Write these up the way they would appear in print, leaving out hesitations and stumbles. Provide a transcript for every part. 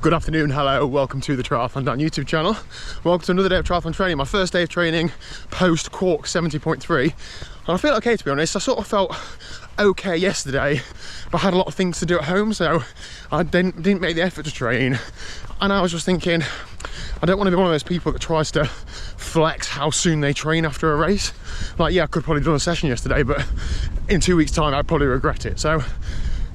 Good afternoon, hello, welcome to the TriathlonDan YouTube channel. Welcome to another day of triathlon training, my first day of training post Cork 70.3. And I feel okay, to be honest. I sort of felt okay yesterday, but I had a lot of things to do at home, so I didn't make the effort to train. And I was just thinking, I don't want to be one of those people that tries to flex how soon they train after a race. Like, yeah, I could probably have done a session yesterday, but in 2 weeks' time, I'd probably regret it. So,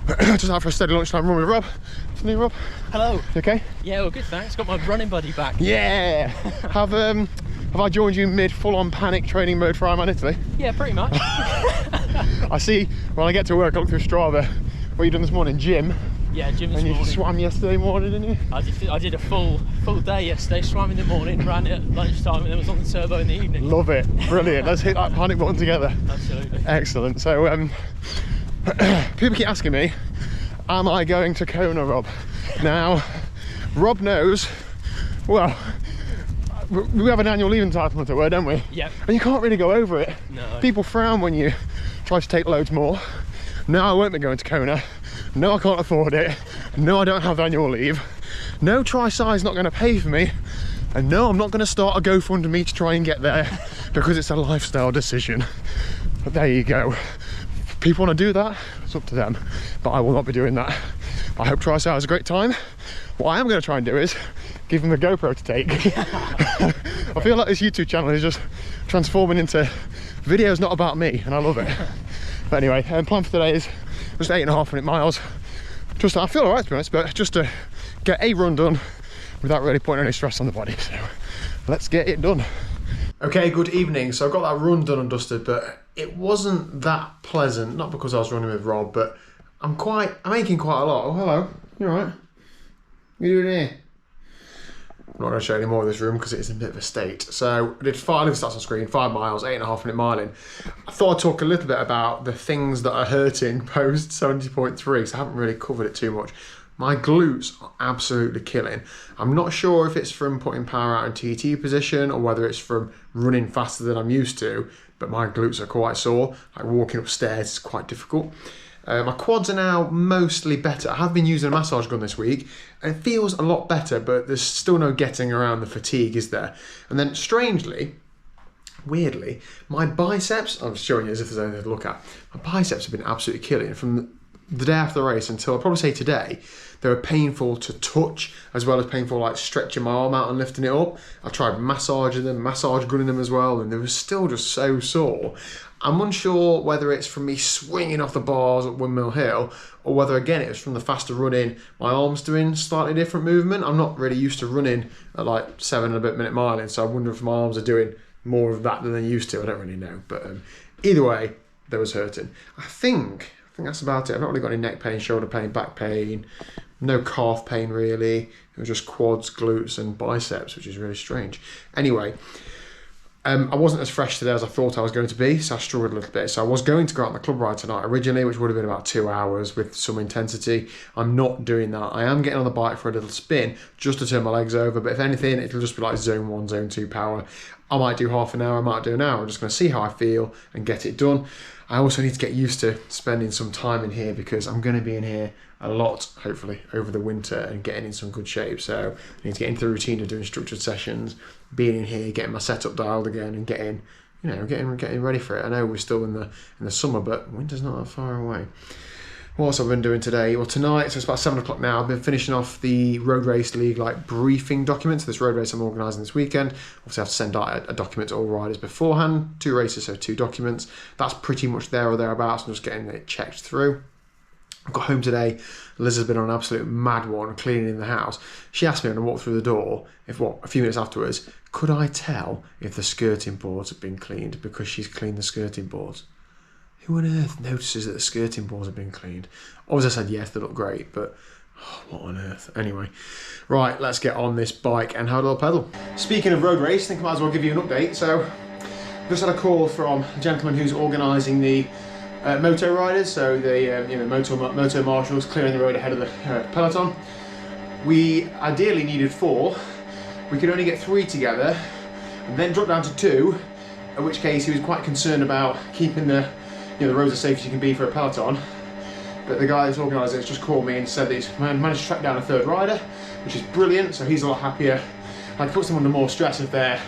just out for a steady lunchtime run with Rob. Afternoon, Rob. Hello. You okay? Yeah, well, good, thanks. Got my running buddy back. Yeah. Have I joined you mid full-on panic training mode for Ironman Italy? Yeah, pretty much. I see when I get to work, I look through Strava. What you done this morning? Gym. Yeah, gym this morning. And you swam yesterday morning, didn't you? I did a full day yesterday. Swam in the morning, ran at lunchtime, and then was on the turbo in the evening. Love it. Brilliant. Let's hit that panic button together. Absolutely. Excellent. So people keep asking me, am I going to Kona, Rob? Now, Rob knows, well, we have an annual leave entitlement at work, don't we? Yep. And you can't really go over it. No. People frown when you try to take loads more. No, I won't be going to Kona. No, I can't afford it. No, I don't have annual leave. No, TriSci's not going to pay for me. And no, I'm not going to start a GoFundMe to try and get there because it's a lifestyle decision. But there you go. If people want to do that, it's up to them. But I will not be doing that. I hope TriSci has a great time. What I am going to try and do is give them the GoPro to take. I feel like this YouTube channel is just transforming into videos not about me, and I love it. But anyway, plan for today is just 8.5 minute miles. Just, I feel alright, to be honest, but just to get a run done without really putting any stress on the body. So let's get it done. Okay, good evening. So I got that run done and dusted, but it wasn't that pleasant. Not because I was running with Rob, but I'm aching quite a lot. Oh, hello. You alright? What are you doing here? I'm not going to show any more of this room because it is in a bit of a state. So I did 5, leave stats on screen, 5 miles, 8.5 minute miling. I thought I'd talk a little bit about the things that are hurting post 70.3, so I haven't really covered it too much. My glutes are absolutely killing. I'm not sure if it's from putting power out in TT position or whether it's from running faster than I'm used to, but my glutes are quite sore. Like walking upstairs is quite difficult. My quads are now mostly better. I have been using a massage gun this week and it feels a lot better, but there's still no getting around the fatigue, is there? And then strangely, weirdly, my biceps, I'm showing you as if there's anything to look at, my biceps have been absolutely killing. From the day after the race until I'll probably say today, they were painful to touch as well as painful like stretching my arm out and lifting it up. I tried massaging them, massage gunning them as well, and they were still just so sore. I'm unsure whether it's from me swinging off the bars at Windmill Hill or whether again it was from the faster running, my arms doing slightly different movement. I'm not really used to running at like 7 and a bit minute miling, so I wonder if my arms are doing more of that than they used to. I don't really know, but either way, they was hurting. I think that's about it. I've not really got any neck pain, shoulder pain, back pain, no calf pain really. It was just quads, glutes and biceps, which is really strange. Anyway, I wasn't as fresh today as I thought I was going to be, so I struggled a little bit. So I was going to go out on the club ride tonight originally, which would have been about 2 hours with some intensity. I'm not doing that. I am getting on the bike for a little spin just to turn my legs over, but if anything, it'll just be like zone 1, zone 2 power. I might do half an hour, I might do an hour. I'm just going to see how I feel and get it done. I also need to get used to spending some time in here because I'm going to be in here a lot, hopefully, over the winter and getting in some good shape. So I need to get into the routine of doing structured sessions, being in here, getting my setup dialed again and getting ready for it. I know we're still in the summer, but winter's not that far away. What else have I been doing today? Well, tonight, so it's about 7 o'clock now, I've been finishing off the Road Race League briefing documents. This road race I'm organising this weekend. Obviously, I have to send out a document to all riders beforehand. 2 races, so 2 documents. That's pretty much there or thereabouts. I'm just getting it checked through. I got home today. Liz has been on an absolute mad one cleaning in the house. She asked me when I walked through the door, a few minutes afterwards, could I tell if the skirting boards had been cleaned because she's cleaned the skirting boards? Who on earth notices that the skirting boards have been cleaned? Obviously I said yes, they look great, but what on earth? Anyway, right, let's get on this bike and have a little pedal. Speaking of road race, I think I might as well give you an update. So, just had a call from a gentleman who's organising the moto riders, so the moto marshals clearing the road ahead of the peloton. We ideally needed 4. We could only get 3 together, and then drop down to 2. In which case, he was quite concerned about keeping the roads as safe as you can be for a peloton. But the guy who's organised it just called me and said that he's managed to track down a third rider, which is brilliant, so he's a lot happier. Like, puts them under more stress if they're,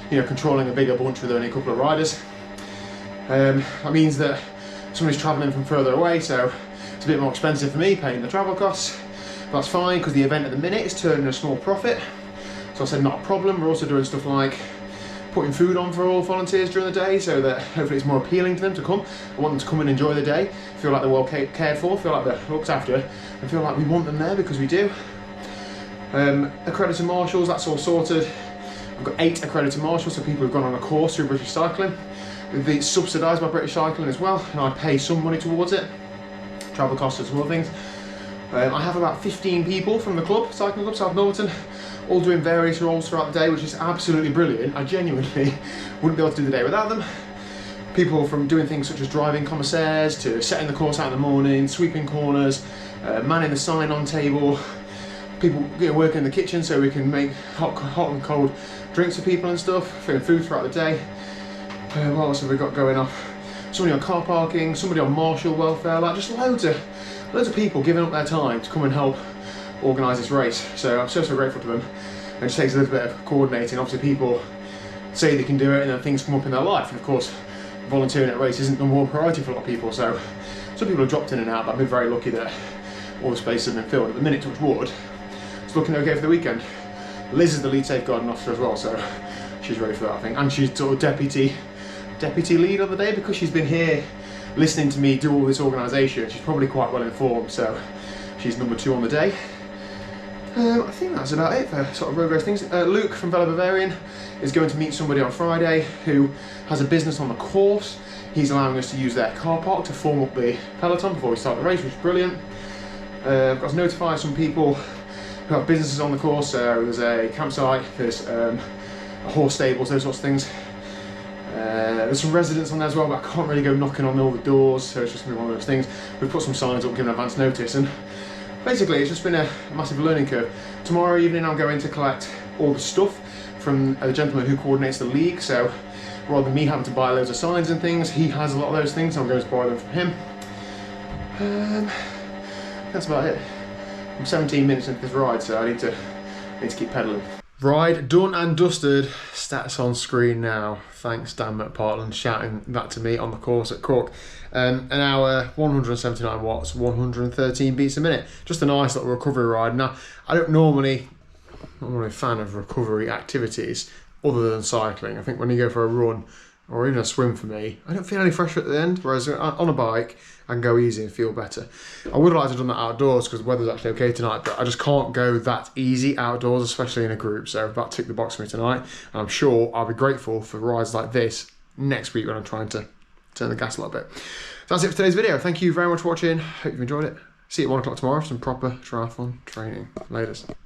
you know, controlling a bigger bunch with only a couple of riders. That means that somebody's travelling from further away, so it's a bit more expensive for me paying the travel costs. But that's fine, because the event at the minute is turning a small profit. So I said not a problem. We're also doing stuff like putting food on for all volunteers during the day, so that hopefully it's more appealing to them to come. I want them to come and enjoy the day, feel like they're well cared for, feel like they're looked after, and feel like we want them there because we do. Accredited marshals, that's all sorted. I've got 8 accredited marshals, so people who've gone on a course through British Cycling. It's subsidised by British Cycling as well, and I pay some money towards it. Travel costs and some other things. I have about 15 people from the club, Cycling Club South Norton, all doing various roles throughout the day, which is absolutely brilliant. I genuinely wouldn't be able to do the day without them. People from doing things such as driving commissaires, to setting the course out in the morning, sweeping corners, manning the sign-on table, people working in the kitchen so we can make hot and cold drinks for people and stuff, filling food throughout the day. What else have we got going off? Somebody on car parking, somebody on marshal welfare, like just loads of people giving up their time to come and help organise this race. So I'm so grateful to them. It just takes a little bit of coordinating. Obviously people say they can do it and then things come up in their life, and of course volunteering at a race isn't the number one priority for a lot of people, so some people have dropped in and out, but I've been very lucky that all the spaces have been filled. At the minute, touch wood, it's looking okay for the weekend. Liz is the lead safeguarding officer as well, so she's ready for that, I think, and she's sort of deputy lead of the day because she's been here listening to me do all this organisation. She's probably quite well informed, so she's number 2 on the day. I think that's about it for sort of road race things. Luke from Velo Bavarian is going to meet somebody on Friday who has a business on the course. He's allowing us to use their car park to form up the peloton before we start the race, which is brilliant. I've got to notify some people who have businesses on the course. So there's a campsite, there's a horse stables, those sorts of things. There's some residents on there as well, but I can't really go knocking on all the doors, so it's just going to be one of those things. We've put some signs up, given advance notice, and basically it's just been a massive learning curve. Tomorrow evening I'm going to collect all the stuff from a gentleman who coordinates the league, so rather than me having to buy loads of signs and things, he has a lot of those things, so I'm going to buy them from him. That's about it. I'm 17 minutes into this ride, so I need to keep pedalling. Ride done and dusted. Stats on screen now. Thanks Dan McPartland shouting that to me on the course at Cork. An hour, 179 watts, 113 beats a minute. Just a nice little recovery ride. Now, I'm not normally a fan of recovery activities other than cycling. I think when you go for a run or even a swim for me, I don't feel any pressure at the end, whereas on a bike I can go easy and feel better. I would like to have done that outdoors because the weather's actually okay tonight, but I just can't go that easy outdoors, especially in a group, so that ticked the box for me tonight, and I'm sure I'll be grateful for rides like this next week when I'm trying to turn the gas a little bit. So that's it for today's video. Thank you very much for watching. Hope you've enjoyed it. See you at 1 o'clock tomorrow for some proper triathlon training. Latest.